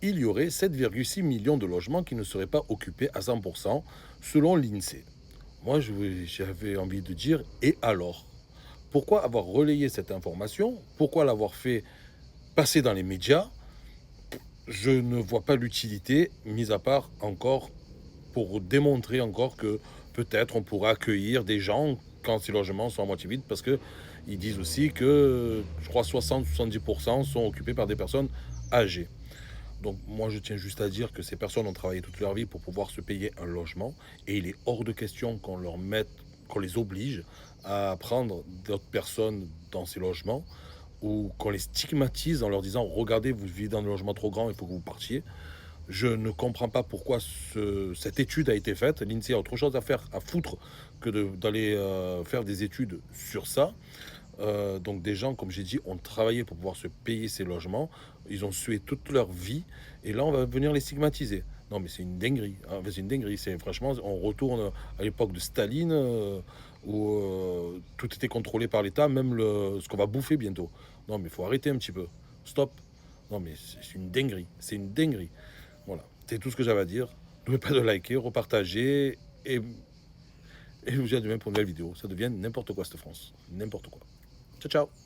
il y aurait 7,6 millions de logements qui ne seraient pas occupés à 100% selon l'INSEE. Moi, j'avais envie de dire, et alors? Pourquoi avoir relayé cette information? Pourquoi l'avoir fait passer dans les médias? Je ne vois pas l'utilité, mis à part encore pour démontrer encore que peut-être on pourra accueillir des gens quand ces logements sont à moitié vides, parce que ils disent aussi que, je crois, 60-70% sont occupés par des personnes âgées. Donc moi, je tiens juste à dire que ces personnes ont travaillé toute leur vie pour pouvoir se payer un logement, et il est hors de question qu'on leur mette, qu'on les oblige à prendre d'autres personnes dans ces logements, ou qu'on les stigmatise en leur disant: regardez, vous vivez dans un logement trop grand, il faut que vous partiez. Je ne comprends pas pourquoi cette étude a été faite. L'INSEE a autre chose à faire, à foutre, que d'aller faire des études sur ça. Donc des gens, comme j'ai dit, ont travaillé pour pouvoir se payer ces logements. Ils ont sué toute leur vie. Et là, on va venir les stigmatiser. Non, mais c'est une dinguerie, hein. C'est une dinguerie. C'est franchement, on retourne à l'époque de Staline, où tout était contrôlé par l'État, même ce qu'on va bouffer bientôt. Non, mais il faut arrêter un petit peu. Stop. Non, mais c'est une dinguerie. C'est une dinguerie. Voilà, c'est tout ce que j'avais à dire. N'oubliez pas de liker, repartager, et je vous dis à demain pour une nouvelle vidéo. Ça devient n'importe quoi cette France. N'importe quoi. Ciao, ciao.